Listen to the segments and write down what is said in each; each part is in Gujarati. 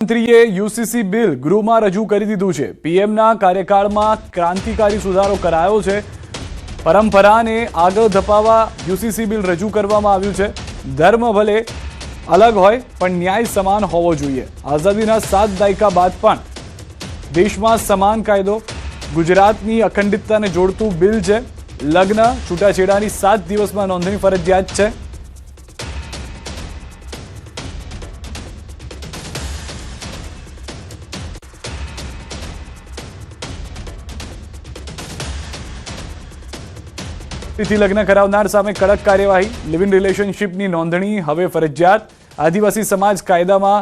મંત્રીએ યુસીસી બિલ ગૃહમાં રજૂ કરી દીધું છે। પીએમના કાર્યકાળમાં ક્રાંતિકારી સુધારો કરાયો છે। પરંપરાને આગળ ધપાવવા યુસીસી બિલ રજૂ કરવામાં આવ્યું છે। ધર્મ ભલે અલગ હોય પણ ન્યાય સમાન હોવો જોઈએ। આઝાદીના 7 દાયકા બાદ પણ દેશમાં સમાન કાયદો ગુજરાતની અખંડિતતાને જોડતું બિલ છે। લગ્ન છૂટાછેડાની 7 દિવસમાં નોંધણી ફરજિયાત છે। तिथि लग्न करावनार सामे कड़क कार्यवाही। लिव इन रिलेशनशिपनी नोंधणी हवे फरजियात। आदिवासी समाज कायदामां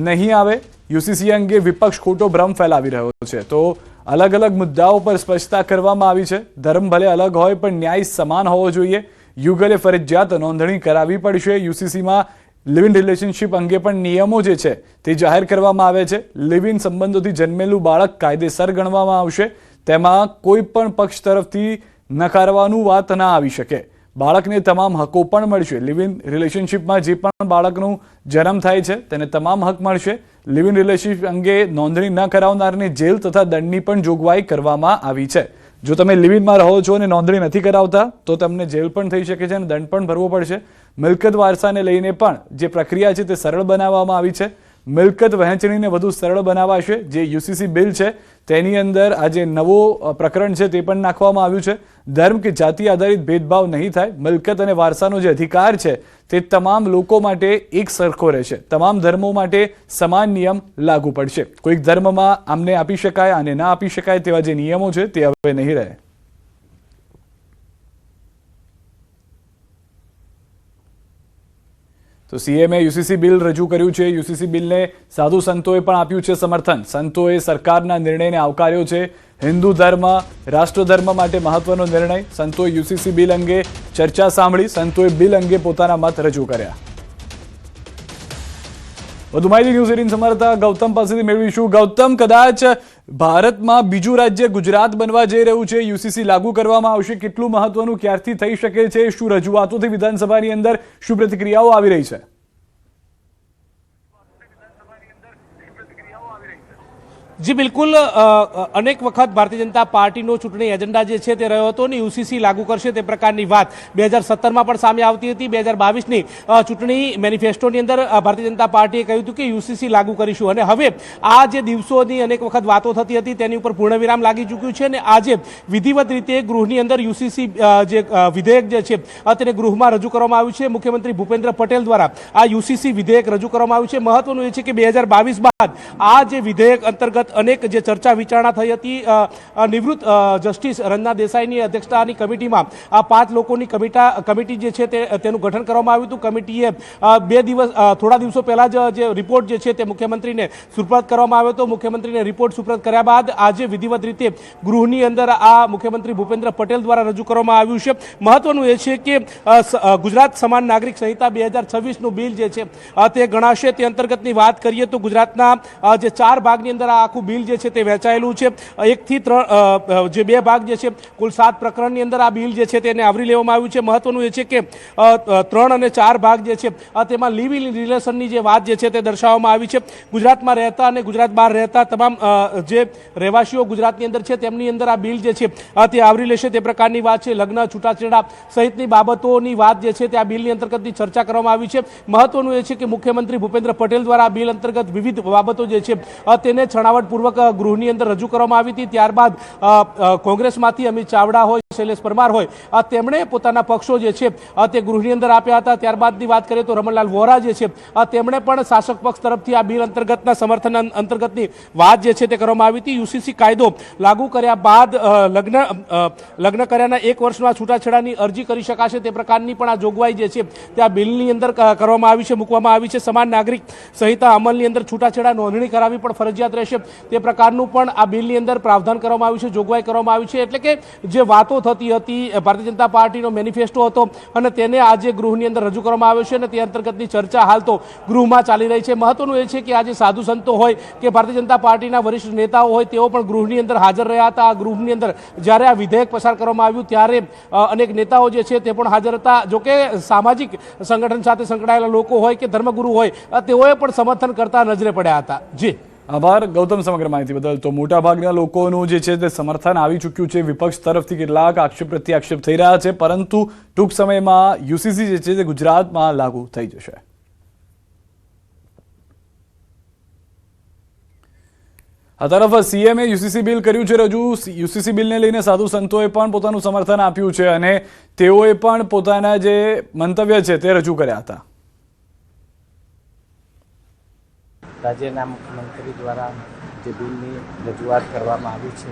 नहीं आवे। यूसीसी अंगे विपक्ष खोटो भ्रम फैलावी रह्यो छे। तो अलग अलग मुद्दाओं पर स्पष्टता करवामां आवी छे। धर्म भले अलग होय पण न्याय समान होवो जोईए। युगले फरजियात नोंधणी करावी पड़शे। यूसीसीमां लिव इन रिलेशनशिप अंगे पण नियमो जे छे ते जाहेर करवामां आवे छे। लिव इन संबंधोथी जन्मेलुं बाळक कायदेसर गणवामां आवशे। तेमां कोई पण पक्ष तरफथी नकारवानुं वात ना आवी शके। बाळकने तमाम हको पण मळशे। लिव इन रिलेशनशिपमां जे पण बाळकनो जन्म थाय छे तेने तमाम हक मळशे। लिव इन रिलेशनशिप अंगे नोंधणी न करावनारने जेल तथा दंडनी पण जोगवाई करवामां आवी छे। जो तमे लिव इनमां रहो छो अने नोंधणी नथी करावता तो तमने जेल पण थई शके छे अने दंड पण भरवो पड़शे। मिलकत वारसाने लईने पण जे प्रक्रिया छे ते सरळ बनाववामां आवी छे। मिलकत वहेंचणीने વધુ સરળ બનાવાશે। જે યુસીસી બિલ છે તેની અંદર આજે નવો પ્રકરણ છે તે પણ નાખવામાં આવ્યું છે। ધર્મ કે જાતિ આધારિત ભેદભાવ નહીં થાય। મિલકત અને વારસાનો જે અધિકાર છે તે તમામ લોકો માટે એક સરખો રહેશે। તમામ ધર્મો માટે સમાન નિયમ લાગુ પડશે। કોઈક ધર્મમાં આમને આપી શકાય આને ના આપી શકાય તેવા જે નિયમો છે તે હવે નહીં રહે। तो सीएमए यूसीसी बिल रजू कर्યું છે। यूसीसी बिलने साधु संतोए पण आप्યું છે समर्थन। संतोए सरकारना निर्णयने आवकार्यो છે। हिंदू धर्म राष्ट्र धर्म माटे महत्वनो निर्णय। संतोए यूसीसी बिल अंगे चर्चा सांभળી। संतोए बिल अंगे पोताना मत रजू कर्या। વધુ માહિતી ન્યૂઝ 18 સમાચાર ગૌતમ પાસેથી મેળવીશું। ગૌતમ, કદાચ ભારતમાં બીજું રાજ્ય ગુજરાત બનવા જઈ રહ્યું છે। यूसीसी लागू કરવામાં આવશે। કેટલું મહત્વનું ક્યારથી થઈ શકે છે? શું રજૂઆતોથી વિધાનસભાની અંદર શું પ્રતિક્રિયાઓ આવી રહી છે? जी बिल्कुल अनेक वखत भारतीय जनता पार्टी चूंटणी एजेंडा जे छे ते रह्यो हतो ने यूसीसी लागू करशे ते प्रकारनी वात 2017 में पण सामे आवती हती। 2022 नी चूंटणी मेनिफेस्टोनी अंदर भारतीय जनता पार्टीए कह्युं हतुं के यूसीसी लागू करीशुं अने हवे आ जे दिवसोनी अनेक वखत वातो थती हती तेनी उपर पूर्णविराम लागी चूक्युं छे अने आजे विधिवत रीते गृहनी अंदर यूसीसी जे विधेयक जे छे तेने गृहमां रजू करवामां आव्युं छे। मुख्यमंत्री भूपेन्द्र पटेल द्वारा आ यूसीसी विधेयक रजू करवामां आव्युं छे। महत्वनुं ए छे के 2022 बाद आ जे विधेयक अंतर्गत अनेक जे चर्चा विचारणा थई हती। निवृत्त जस्टिस रंजना देसाईनी अध्यक्षतानी कमिटीमां आ 5 लोकोनी कमिटी जे छे तेनुं गठन करवामां आव्युं हतुं। कमिटीए 2 દિવસ थोड़ा दिवसों पहला जे रिपोर्ट जे छे ते मुख्यमंत्रीने सुप्रत करवामां आव्यो हतो। मुख्यमंत्रीने रिपोर्ट सुप्रत कर्या बाद आजे विधिवत रीते गृहनी अंदर आ मुख्यमंत्री भूपेन्द्र पटेल द्वारा रजू करवामां आव्युं छे। महत्वनुं ए छे के गुजरात समान नागरिक संहिता 2026 नुं बिल जे छे ते गणाशे। ते अंतर्गतनी वात करीए तो गुजरातना जे 4 भागनी अंदर आ आखुं बिल जे छे ते वहेंचायेलुं छे। 1 થી 3 जे 2 भाग जे छे कुल 7 प्रकरणनी अंदर आ बिल जे छे तेने आवरी लेवामां आव्युं छे। महत्वनुं ए छे के 3 અને 4 भाग जे छे तेमां लिव इन रिलेशननी जे वात जे छे ते दर्शाववामां आवी छे। गुजरातमां रहेता अने गुजरात बहार रहेता तमाम जे રહેવાસીઓ ગુજરાતની અંદર છે તેમની અંદર આ બિલ જે છે તે આવરી લેશે તે પ્રકારની વાત છે। લગ્ન છૂટાછેડા સહિતની બાબતોની વાત જે છે તે આ બિલની અંતર્ગતની ચર્ચા કરવામાં આવી છે। મહત્વનું એ છે કે મુખ્યમંત્રી ભૂપેન્દ્ર પટેલ દ્વારા આ બિલ અંતર્ગત વિવિધ બાબતો જે છે તેને છણાવટપૂર્વક ગૃહની અંદર રજૂ કરવામાં આવી હતી। ત્યારબાદ કોંગ્રેસમાંથી અમિત ચાવડા હોય શૈલેષ પરમાર હોય તેમણે પોતાના પક્ષો જે છે તે ગૃહની અંદર આપ્યા હતા। ત્યારબાદની વાત કરીએ તો રમણલાલ વોરા જે છે તેમણે પણ શાસક પક્ષ તરફથી આ બિલ અંતર્ગતના સમર્થન અંતર્ગતની વાત જે છે તે કરવામાં આવી હતી। यूसीसी कायदो लागू कर्या बाद लग्न कर्याना 1 वर्षमां छूटाछेडानी अरजी करी शकाशे ते प्रकारनी पण आ जोगवाई जे छे ते आ बिलनी अंदर करवामां आवी छे, मूकवामां आवी छे। समान नागरिक संहिता अमलनी अंदर छूटाछेडा नोंधणी करावी पण फरजियात रहेशे ते प्रकारनुं पण आ बिलनी अंदर प्रावधान करवामां आव्युं छे, जोगवाई करवामां आवी छे। एटले के जे वातो થતી હતી। ભારતીય જનતા પાર્ટીનો મેનિફેસ્ટો હતો અને તેને આજે ગૃહની અંદર રજૂ કરવામાં આવ્યો છે અને તે અંતર્ગતની ચર્ચા હાલ તો ગૃહમાં ચાલી રહી છે। મહત્વનું એ છે કે આજે સાધુ સંતો હોય કે ભારતીય જનતા પાર્ટીના વરિષ્ઠ નેતાઓ હોય તેઓ પણ ગૃહની અંદર હાજર રહ્યા હતા। આ ગૃહની અંદર જ્યારે આ વિધેયક પસાર કરવામાં આવ્યું ત્યારે અનેક નેતાઓ જે છે તે પણ હાજર હતા। જોકે સામાજિક સંગઠન સાથે સંકળાયેલા લોકો હોય કે ધર્મગુરુ હોય તેઓએ પણ સમર્થન કરતા નજરે પડ્યા હતા। જી આભાર ગૌતમ સમગ્ર માહિતી બદલ। તો મોટાભાગના લોકોનું જે છે તે સમર્થન આવી ચૂક્યું છે। વિપક્ષ તરફથી કેટલાક આક્ષેપ પ્રત્યાક્ષેપ થઈ રહ્યા છે, પરંતુ ટૂંક સમયમાં યુસીસી જે છે તે ગુજરાતમાં લાગુ થઈ જશે। આ તરફ સીએમએ યુસીસી બિલ કર્યું છે રજૂ। યુસીસી બિલને લઈને સાધુ સંતોએ પણ પોતાનું સમર્થન આપ્યું છે અને તેઓએ પણ પોતાના જે મંતવ્ય છે તે રજૂ કર્યા હતા। રાજ્યના મુખ્યમંત્રી દ્વારા જે બિલની રજૂઆત કરવામાં આવી છે,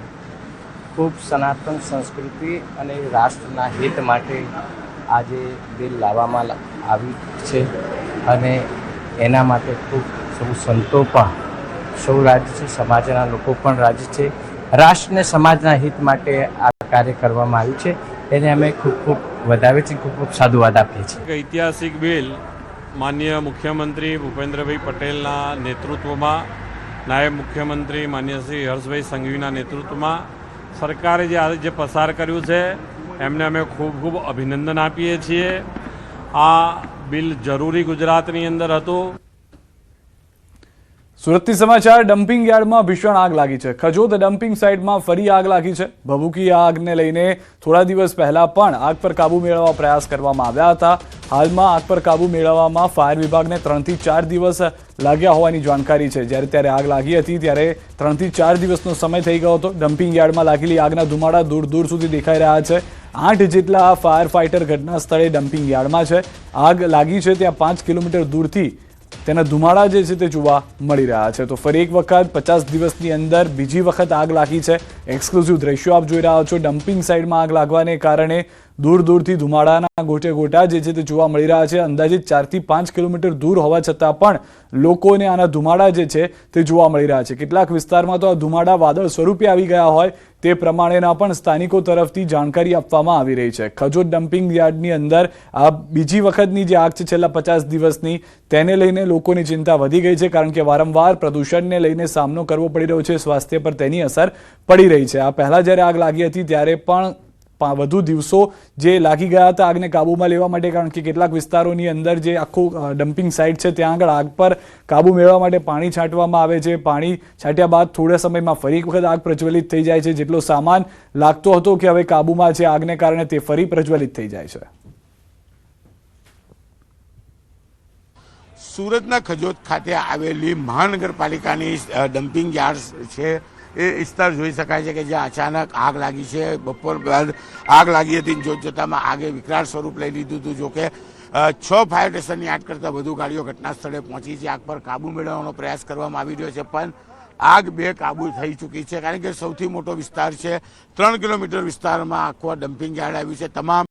ખૂબ સનાતન સંસ્કૃતિ અને રાષ્ટ્રના હિત માટે આજે બિલ લાવવામાં આવી છે અને એના માટે ખૂબ સૌ સંતો પણ સૌ રાજી છે, સમાજના લોકો પણ રાજી છે। રાષ્ટ્ર અને સમાજના હિત માટે આ કાર્ય કરવામાં આવ્યું છે, એને અમે ખૂબ ખૂબ વધાવીએ છીએ, ખૂબ ખૂબ સાધુવાદ આપીએ છીએ। ઐતિહાસિક બિલ માનનીય મુખ્યમંત્રી ભૂપેન્દ્રભાઈ પટેલના નેતૃત્વમાં, નાયબ મુખ્યમંત્રી માનનીય શ્રી હર્ષભાઈ સંઘવીના નેતૃત્વમાં સરકારે જે પસાર કર્યું છે એમને અમે ખૂબ ખૂબ અભિનંદન આપીએ છીએ। આ બિલ જરૂરી ગુજરાતની અંદર હતું। સુરતથી સમાચાર। ડમ્પિંગ યાર્ડમાં ભીષણ આગ લાગી છે। ખજોદ ડમ્પિંગ સાઇટમાં ફરી આગ લાગી છે। ભભૂકી આગને લઈને થોડા દિવસ પહેલા પણ આગ પર કાબુ મેળવવા પ્રયાસ કરવામાં આવ્યા હતા। હાલમાં આગ પર કાબુ મેળવવામાં ફાયર વિભાગને 3 થી 4 દિવસ લાગ્યા હોવાની જાણકારી છે। ત્યારે આગ લાગી હતી ત્યારે 3 થી 4 દિવસનો સમય થઈ ગયો હતો। ડમ્પિંગ યાર્ડમાં લાગેલી આગના ધુમાડા દૂર દૂર સુધી દેખાઈ રહ્યા છે। 8 જેટલા ફાયર ફાઇટર ઘટના સ્થળે ડમ્પિંગ યાર્ડમાં છે। આગ લાગી છે ત્યાં 5 કિલોમીટર દૂરથી તેના ધુમાડા જે છે તે જોવા મળી રહ્યા છે। તો ફરી એક વખત 50 દિવસની અંદર બીજી વખત આગ લાગી છે। એક્સક્લુઝિવ દ્રશ્યો આપ જોઈ રહ્યા છો। ડમ્પિંગ સાઇટમાં આગ લાગવાને કારણે દૂર દૂરથી ધુમાડાના ગોટે ગોટા જે છે તે જોવા મળી રહ્યા છે। અંદાજિત 4 થી 5 કિલોમીટર દૂર હોવા છતાં પણ લોકોને આના ધુમાડા જે છે તે જોવા મળી રહ્યા છે। કેટલાક વિસ્તારમાં તો આ ધુમાડા વાદળ સ્વરૂપે આવી ગયા હોય તે પ્રમાણેના પણ સ્થાનિકો તરફથી જાણકારી આપવામાં આવી રહી છે। ખજોદ ડમ્પિંગ યાર્ડની અંદર આ બીજી વખતની જે આગ છે છેલ્લા 50 દિવસની, તેને લઈને લોકોની ચિંતા વધી ગઈ છે, કારણ કે વારંવાર પ્રદૂષણને લઈને સામનો કરવો પડી રહ્યો છે। સ્વાસ્થ્ય પર તેની અસર પડી રહી છે। આ પહેલા જ્યારે આગ લાગી હતી ત્યારે પણ વધુ દિવસો જે લાગી ગયા હતા આગને કાબૂમાં લેવા માટે, કારણ કે કેટલાક વિસ્તારોની અંદર જે આખું ડમ્પિંગ સાઇટ છે ત્યાં આગળ આગ પર કાબૂ મેળવવા માટે પાણી છાંટવામાં આવે છે। પાણી છાંટ્યા બાદ થોડા સમયમાં ફરી એક વખત આગ પ્રજ્વલિત થઈ જાય છે। જેટલો સામાન લાગતો હતો કે હવે કાબૂમાં છે આગને કારણે તે ફરી પ્રજ્વલિત થઈ જાય છે। સુરતના ખજોદ ખાતે આવેલી મહાનગરપાલિકાની ડમ્પિંગ યાર્ડ છે એ વિસ્તાર જોઈ શકાય છે કે જ્યાં અચાનક આગ લાગી છે। બપોર બાદ આગ લાગી હતી, જોતજોતામાં આગે વિકરાળ સ્વરૂપ લઈ લીધું હતું। જોકે 6 ફાયર સ્ટેશનની 8 કરતાં વધુ ગાડીઓ ઘટના સ્થળે પહોંચી છે। આગ પર કાબુ મેળવવાનો પ્રયાસ કરવામાં આવી રહ્યો છે, પણ આગ બેકાબૂ થઈ ચૂકી છે, કારણ કે સૌથી મોટો વિસ્તાર છે। 3 કિલોમીટર વિસ્તારમાં આખો ડમ્પિંગ યાર્ડ આવ્યું છે। તમામ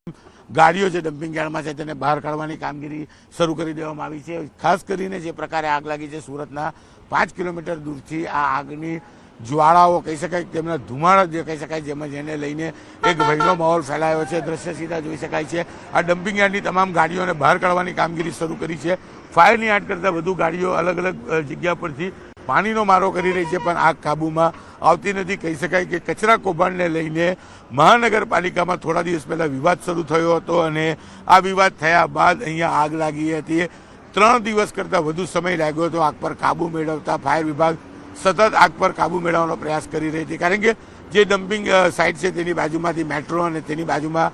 ગાડીઓ જે ડમ્પિંગ યાર્ડમાં છે તેને બહાર કાઢવાની કામગીરી શરૂ કરી દેવામાં આવી છે। ખાસ કરીને જે પ્રકારે આગ લાગી છે, સુરતના 5 કિલોમીટર દૂરથી આ આગની જ્વાળાઓ કહી શકાય, તેમના ધુમાડા જે કહી શકાય, જેમાં જેને લઈને એક ભયનો માહોલ ફેલાયો છે। દ્રશ્ય સીધા જોઈ શકાય છે। આ ડમ્પિંગ યાર્ડની તમામ ગાડીઓને બહાર કાઢવાની કામગીરી શરૂ કરી છે। ફાયરની 8 કરતાં વધુ ગાડીઓ અલગ અલગ જગ્યા પરથી પાણીનો મારો કરી રહી છે, પણ આગ કાબૂમાં આવતી નથી। કહી શકાય કે કચરા કૌભાંડને લઈને મહાનગરપાલિકામાં થોડા દિવસ પહેલા વિવાદ શરૂ થયો હતો અને આ વિવાદ થયા બાદ અહીંયા આગ લાગી હતી। 3 દિવસ કરતાં વધુ સમય લાગ્યો હતો આગ પર કાબૂ મેળવતા। ફાયર વિભાગ સતત આગ પર કાબૂ મેળવવાનો પ્રયાસ કરી રહી હતી, કારણ કે જે ડમ્પિંગ સાઇટ છે તેની બાજુમાંથી મેટ્રો અને તેની બાજુમાં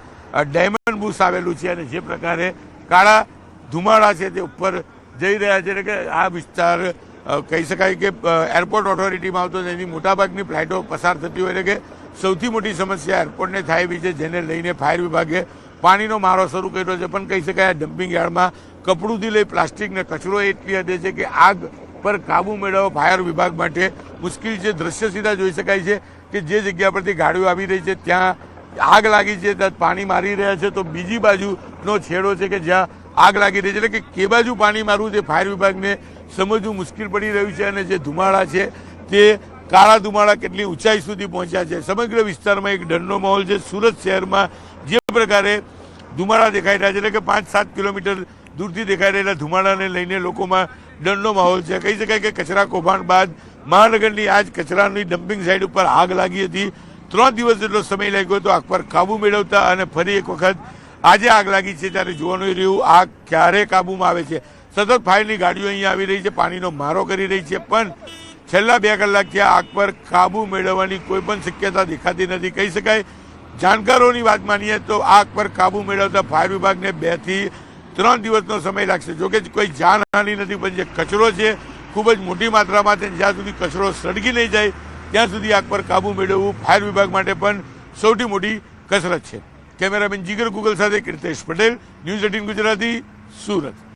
ડાયમંડ બુશ આવેલું છે અને જે પ્રકારે કાળા ધુમાડા છે તે ઉપર જઈ રહ્યા છે, એટલે કે આ વિસ્તાર કહી શકાય કે એરપોર્ટ ઓથોરિટીમાં આવતો તેની મોટાભાગની ફ્લાઇટો પસાર થતી હોય, એટલે કે સૌથી મોટી સમસ્યા એરપોર્ટને થાય એવી છે, જેને લઈને ફાયર વિભાગે પાણીનો મારો શરૂ કર્યો છે। પણ કહી શકાય ડમ્પિંગ યાર્ડમાં કપડુંથી લઈ પ્લાસ્ટિક ને કચરો એટલી હદે છે કે આગ પર કાબુ મેળવવો ફાયર વિભાગ માટે મુશ્કેલ છે। દ્રશ્ય સીધા જોઈ શકાય છે કે જે જગ્યા પરથી ગાડીઓ આવી રહી છે ત્યાં આગ લાગી છે, ત્યાં પાણી મારી રહ્યા છે, તો બીજી બાજુનો છેડો છે કે જ્યાં આગ લાગી રહી છે, એટલે કે કે બાજુ પાણી મારવું તે ફાયર વિભાગને સમજવું મુશ્કેલ પડી રહ્યું છે। અને જે ધુમાડા છે તે કાળા ધુમાડા કેટલી ઊંચાઈ સુધી પહોંચ્યા છે. સમગ્ર વિસ્તારમાં એક ડરનો માહોલ છે. સુરત શહેરમાં જે પ્રકારે ધુમાડા દેખાઈ રહ્યા છે, એટલે કે 5-7 કિલોમીટર દૂરથી દેખાઈ રહેલા ધુમાડાને લઈને લોકોમાં ડરનો માહોલ છે. કહી શકાય કે કચરા કૌભાંડ બાદ મહાનગરની આ જ કચરાની ડમ્પિંગ સાઇટ ઉપર આગ લાગી હતી. 3 દિવસ જેટલો સમય લાગ્યો હતો આગ પર કાબુ મેળવતા, અને ફરી એક વખત આજે આગ લાગી છે ત્યારે જોવાનું રહ્યું આગ ક્યારે કાબુમાં આવે છે. સતત ફાયરની ગાડીઓ અહીંયા આવી રહી છે, પાણીનો મારો કરી રહી છે, પણ છેલ્લા 2 કલાકથી આગ પર કાબુ મેળવવાની કોઈ પણ શક્યતા દેખાતી નથી. કહી શકાય જાણકારોની વાત માનીએ તો આગ પર કાબુ મેળવતા ફાયર વિભાગને 2 થી 3 દિવસનો સમય લાગશે. જોકે કોઈ જાનહાનિ નથી, પણ જે કચરો છે ખૂબ જ મોટી માત્રામાં છે. જ્યાં સુધી કચરો સળગી નહીં જાય ત્યાં સુધી આગ પર કાબુ મેળવવું ફાયર વિભાગ માટે પણ સૌથી મોટી કસરત છે. કેમેરામેન જીગર ગુગલ સાથે કીર્તેશ પટેલ, ન્યૂઝ 18 ગુજરાતી, સુરત.